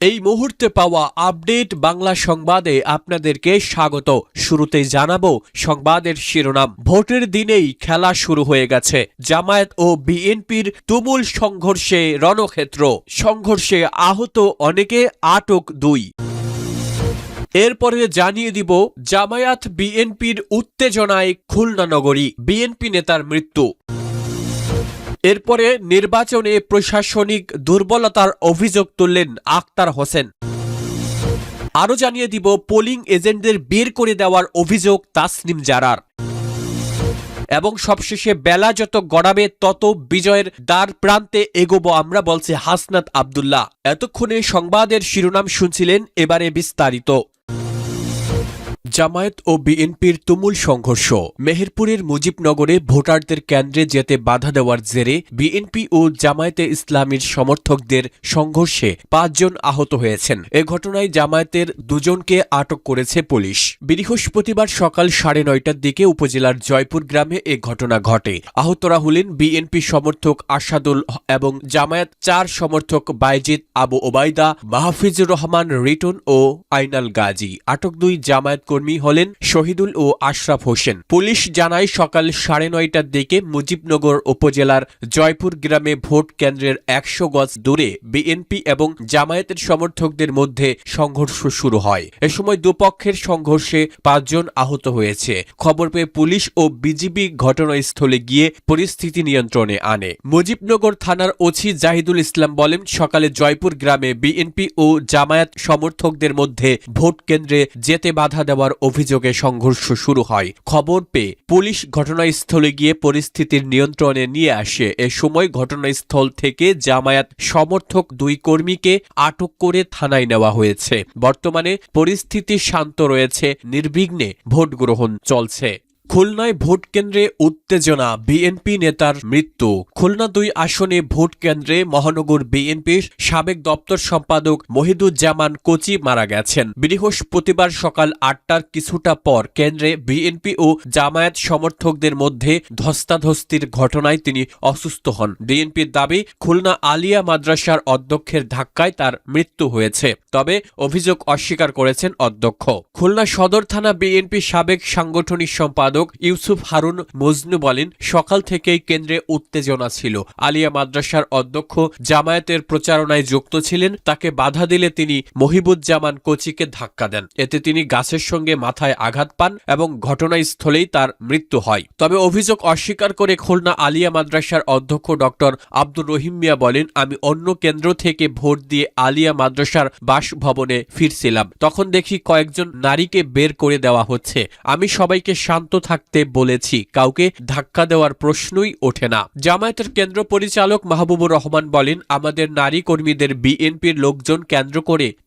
এই মুহূর্তে পাওয়া আপডেট বাংলা সংবাদে আপনাদেরকে স্বাগত। শুরুতেই জানাবো সংবাদের শিরোনাম। ভোটের দিনেই খেলা শুরু হয়ে গেছে। জামায়াত ও বিএনপির তুমুল সংঘর্ষে রণক্ষেত্র। সংঘর্ষে আহত অনেকে, আটক 2। এরপরে জানিয়ে দিব জামায়াত বিএনপির উত্তেজনায় খুলনা নগরী, বিএনপি নেতার মৃত্যু। এরপরে নির্বাচনে প্রশাসনিক দুর্বলতার অভিযোগ তুললেন আক্তার হোসেন। আরও জানিয়ে দিব পোলিং এজেন্টদের বের করে দেওয়ার অভিযোগ তাসনিম জারার। এবং সবশেষে বেলা যত গড়াবে তত বিজয়ের দ্বার প্রান্তে এগোবো আমরা, বলছে হাসনাত আব্দুল্লাহ। এতক্ষণে সংবাদের শিরোনাম শুনছিলেন, এবারে বিস্তারিত। জামায়াত ও বিএনপির তুমুল সংঘর্ষ। মেহেরপুরের মুজিবনগরে ভোটারদের কেন্দ্রে যেতে বাধা দেওয়ার জেরে বিএনপি ও জামায়াতে ইসলামীর সমর্থকদের সংঘর্ষে 5 জন আহত হয়েছেন। এ ঘটনায় জামায়াতের 2 জনকে আটক করেছে পুলিশ। বৃহস্পতিবার সকাল 9:30টার দিকে উপজেলার জয়পুর গ্রামে এ ঘটনা ঘটে। আহতরা হলেন বিএনপি সমর্থক আসাদুল এবং জামায়াত 4 সমর্থক বাইজিদ, আবু ওবায়দা, মাহফিজুর রহমান, রিটন ও আইনাল গাজী। আটক 2 জামায়াত কর্মী হলেন শহীদুল ও আশরাফ হোসেন। পুলিশ জানায় সকাল 9:30টার দিকে মুজিবনগর উপজেলার জয়পুর গ্রামে ভোট কেন্দ্রের 100 গজ দূরে বিএনপি এবং জামায়াতের সমর্থকদের মধ্যে সংঘর্ষ শুরু হয়। এ সময় দুপক্ষের সংঘর্ষে 5 জন আহত হয়েছে। খবর পেয়ে পুলিশ ও বিজিবি ঘটনাস্থলে গিয়ে পরিস্থিতি নিয়ন্ত্রণে আনে। মুজিবনগর থানার ওসি জাহিদুল ইসলাম বলেন, সকালে জয়পুর গ্রামে বিএনপি ও জামায়াত সমর্থকদের মধ্যে ভোট কেন্দ্রে যেতে বাধা দেওয়ার অভিযোগে সংঘর্ষ শুরু হয়। খবর পেয়ে পুলিশ ঘটনাস্থলে গিয়ে পরিস্থিতির নিয়ন্ত্রণে নিয়ে আসে। এ সময় ঘটনাস্থল থেকে জামায়াত সমর্থক 2 কর্মীকে আটক করে থানায় নেওয়া হয়েছে। বর্তমানে পরিস্থিতি শান্ত রয়েছে, নির্বিঘ্নে ভোট গ্রহণ চলছে। খুলনায় ভোট কেন্দ্রে উত্তেজনা, বিএনপি নেতার মৃত্যু। খুলনা 2 আসনে ভোট কেন্দ্রে মহানগর বিএনপির সাবেক দপ্তর সম্পাদক মহিদুজ্জামান কোচি মারা গেছেন। বৃহস্পতিবার সকাল 8টার কিছুটা পর কেন্দ্রে বিএনপি ও জামায়াত সমর্থকদের মধ্যে ধস্তাধস্তির ঘটনায় তিনি অসুস্থ হন। বিএনপির দাবি, খুলনা আলিয়া মাদ্রাসার অধ্যক্ষের ধাক্কায় তার মৃত্যু হয়েছে। তবে অভিযোগ অস্বীকার করেছেন অধ্যক্ষ। খুলনা সদর থানা বিএনপি সাবেক সাংগঠনিক সম্পাদক ইউসুফ হারুন মজনু বলেন, সকাল থেকেই কেন্দ্রে উত্তেজনা ছিল। আলিয়া মাদ্রাসার অধ্যক্ষ জামায়াতের প্রচারণায় যুক্ত ছিলেন। তাকে বাধা দিলে তিনি মহিবুজ্জামান কোচিকে ধাক্কা দেন। এতে তিনি গাছের সঙ্গে মাথায় আঘাত পান এবং ঘটনাস্থলেই তার মৃত্যু হয়। তবে অভিযোগ অস্বীকার করে খুলনা আলিয়া মাদ্রাসার অধ্যক্ষ ডক্টর আব্দুর রহিম মিয়া বলেন, আমি অন্য কেন্দ্র থেকে ভোট দিয়ে আলিয়া মাদ্রাসার বাসভবনে ফিরছিলাম। তখন দেখি কয়েকজন নারীকে বের করে দেওয়া হচ্ছে। আমি সবাইকে শান্ত থাকতে বলেছি, কাউকে ধাক্কা দেওয়ার প্রশ্নই ওঠে না। জামায়াতের কেন্দ্র পরিচালক মাহবুবুর রহমান বলেন, আমাদের নারী কর্মীদের বিএনপির লোকজন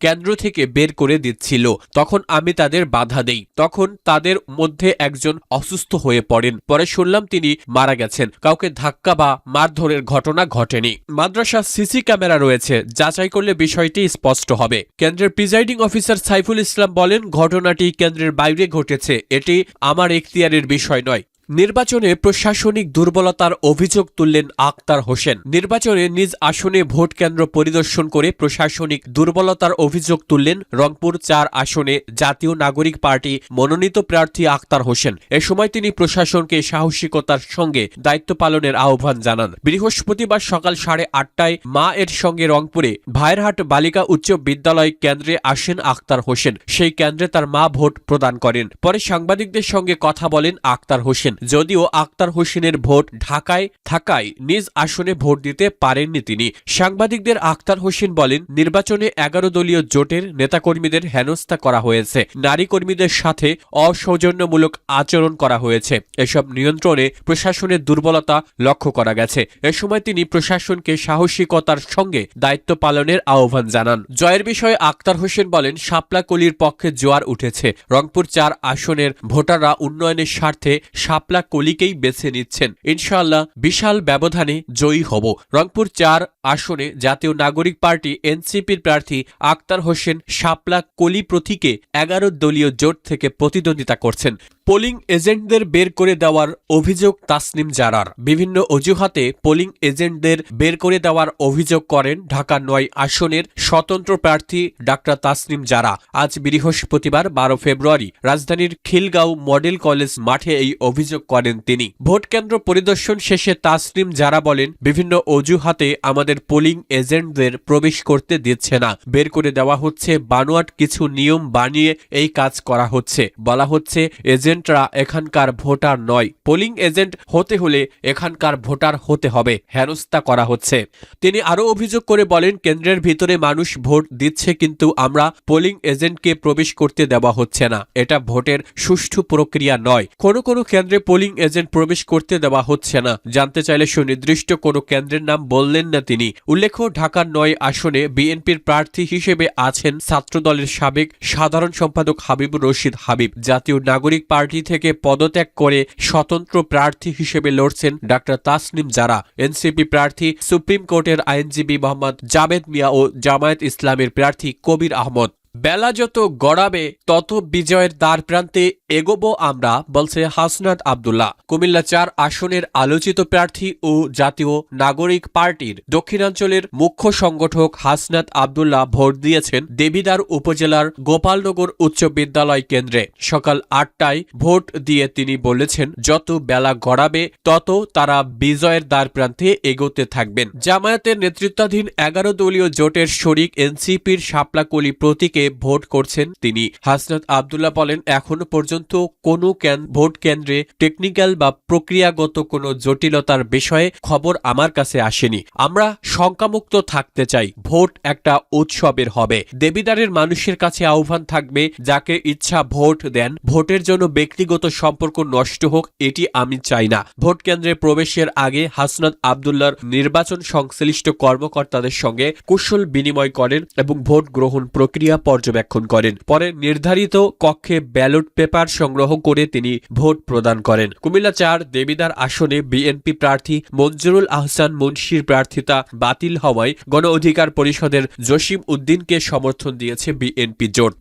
কেন্দ্র থেকে বের করে দিচ্ছিল। তখন আমি তাদের বাধা দেই। তখন তাদের মধ্যে একজন অসুস্থ হয়ে পড়েন। পরে শুনলাম তিনি মারা গেছেন। কাউকে ধাক্কা বা মারধরের ঘটনা ঘটেনি। মাদ্রাসা সিসি ক্যামেরা রয়েছে, যাচাই করলে বিষয়টি স্পষ্ট হবে। কেন্দ্রের প্রিজাইডিং অফিসার সাইফুল ইসলাম বলেন, ঘটনাটি কেন্দ্রের বাইরে ঘটেছে, এটি আমার এখতিয়ারের বিষয় নয়। নির্বাচনে প্রশাসনিক দুর্বলতার অভিযোগ তুললেন আক্তার হোসেন। নির্বাচনে নিজ আসনে ভোট কেন্দ্র পরিদর্শন করে প্রশাসনিক দুর্বলতার অভিযোগ তুললেন রংপুর 4 আসনে জাতীয় নাগরিক পার্টি মনোনীত প্রার্থী আক্তার হোসেন। এ সময় তিনি প্রশাসনকে সাহসিকতার সঙ্গে দায়িত্ব পালনের আহ্বান জানান। বৃহস্পতিবার সকাল 8:30টায় মা এর সঙ্গে রংপুরে ভাইরহাট বালিকা উচ্চ বিদ্যালয় কেন্দ্রে আসেন আক্তার হোসেন। সেই কেন্দ্রে তার মা ভোট প্রদান করেন। পরে সাংবাদিকদের সঙ্গে কথা বলেন আক্তার হোসেন। যদিও আক্তার হোসেনের ভোট ঢাকায় থাকায় নিজ আসনে ভোট দিতে পারেননি তিনি। সাংবাদিকদের আক্তার হোসেন বলেন, নির্বাচনে 11 দলীয় জোটের নেতাকর্মীদের হেনস্থা করা হয়েছে, নারী কর্মীদের সাথে অসৌজন্যমূলক আচরণ করা হয়েছে। এসব নিয়ন্ত্রণে প্রশাসনের দুর্বলতা লক্ষ্য করা গেছে। এ সময় তিনি প্রশাসনকে সাহসিকতার সঙ্গে দায়িত্ব পালনের আহ্বান জানান। জয়ের বিষয়ে আক্তার হোসেন বলেন, শাপলা কলির পক্ষে জোয়ার উঠেছে। রংপুর 4 আসনের ভোটাররা উন্নয়নের স্বার্থে শাপলা কলিকেই বেছে নিচ্ছেন। ইনশাআল্লাহ বিশাল ব্যবধানে জয়ী হব। রংপুর 4 আসনে জাতীয় নাগরিক পার্টি এনসিপির প্রার্থী আক্তার হোসেন শাপলা কলি প্রতীকে 11 দলীয় জোট থেকে প্রতিদ্বন্দ্বিতা করছেন। পোলিং এজেন্টদের বের করে দেওয়ার অভিযোগ তাসনিম জারার। বিভিন্ন অজুহাতে পোলিং এজেন্টদের বের করে দেওয়ার অভিযোগ করেন ঢাকা ৯ আসনের স্বতন্ত্র প্রার্থী ডাক্তার তাসনিম জারা। আজ বৃহস্পতিবার ১২ ফেব্রুয়ারি রাজধানীর খিলগাঁও মডেল কলেজ মাঠে এই অভিযোগ করেন তিনি। ভোট কেন্দ্র পরিদর্শন শেষে তাসনিম জারা বলেন, বিভিন্ন অজুহাতে আমাদের পোলিং এজেন্টদের প্রবেশ করতে দিচ্ছে না, বের করে দেওয়া হচ্ছে, বানোয়াট কিছু নিয়ম বানিয়ে এই কাজ করা হচ্ছে। বলা হচ্ছে এজেন্টরা এখানকার ভোটার নয়, পোলিং এজেন্ট হতে হলে এখানকার ভোটার হতে হবে, হেনস্থা করা হচ্ছে। তিনি আরও অভিযোগ করে বলেন, কেন্দ্রের ভিতরে মানুষ ভোট দিচ্ছে কিন্তু আমরা পোলিং এজেন্টকে প্রবেশ করতে দেওয়া হচ্ছে না, এটা ভোটের সুষ্ঠু প্রক্রিয়া নয়। কোনো কোনো কেন্দ্রে পোলিং এজেন্ট প্রবেশ করতে দেওয়া হচ্ছে না। জানতে চাইলে সুনির্দিষ্ট কোনো কেন্দ্রের নাম বললেন না তিনি। উল্লেখ্য, ঢাকার ৯ আসনে বিএনপির প্রার্থী হিসেবে আছেন ছাত্রদলের সাবেক সাধারণ সম্পাদক হাবিবুর রশিদ হাবিব। জাতীয় নাগরিক পার্টি থেকে পদত্যাগ করে স্বতন্ত্র প্রার্থী হিসেবে লড়ছেন ডাক্তার তাসনিম জারা। এনসিপি প্রার্থী সুপ্রিম কোর্টের আইনজীবী মোহাম্মদ জাবেদ মিয়া ও জামায়াত ইসলামের প্রার্থী কবির আহমদ। বেলা যত গড়াবে তত বিজয়ের দ্বার প্রান্তে এগোবো আমরা, বলছে হাসনাত আব্দুল্লাহ। কুমিল্লা ৪ আসনের আলোচিত প্রার্থী ও জাতীয় নাগরিক পার্টির দক্ষিণাঞ্চলের মুখ্য সংগঠক হাসনাত আব্দুল্লাহ ভোট দিয়েছেন দেবিদ্বার উপজেলার গোপালনগর উচ্চ বিদ্যালয় কেন্দ্রে। সকাল ৮টায় ভোট দিয়ে তিনি বলেছেন, যত বেলা গড়াবে তত তারা বিজয়ের দ্বার প্রান্তে এগোতে থাকবেন। জামায়াতের নেতৃত্বাধীন ১১ দলীয় জোটের শরিক এনসিপির শাপলাকলি প্রতীকে ভোট করছেন তিনি। হাসনাত আব্দুল্লাহ বলেন, এখনো পর্যন্ত কোনো ভোট কেন্দ্রে টেকনিক্যাল বা প্রক্রিয়াগত কোনো জটিলতার বিষয়ে খবর আমার কাছে আসেনি। আমরা শঙ্কামুক্ত থাকতে চাই, ভোট একটা উৎসবের হবে। দেবিদ্বারের মানুষের কাছে আহ্বান থাকবে, যাকে ইচ্ছা ভোট দেন, ভোটের জন্য ব্যক্তিগত সম্পর্ক নষ্ট হোক এটি আমি চাই না। ভোট কেন্দ্রে প্রবেশের আগে হাসনাত আব্দুল্লাহর নির্বাচন সংশ্লিষ্ট কর্মকর্তাদের সঙ্গে কুশল বিনিময় করেন এবং ভোট গ্রহণ প্রক্রিয়া পর্যবেক্ষণ করেন। পরে নির্ধারিত কক্ষে ব্যালট পেপার সংগ্রহ করে তিনি ভোট প্রদান করেন। কুমিল্লা ৪ দেবিদ্বার আসনে বিএনপি প্রার্থী মঞ্জুরুল আহসান মুন্সির প্রার্থিতা বাতিল হওয়ায় গণ অধিকার পরিষদের জসিম উদ্দিনকে সমর্থন দিয়েছে বিএনপি জোট।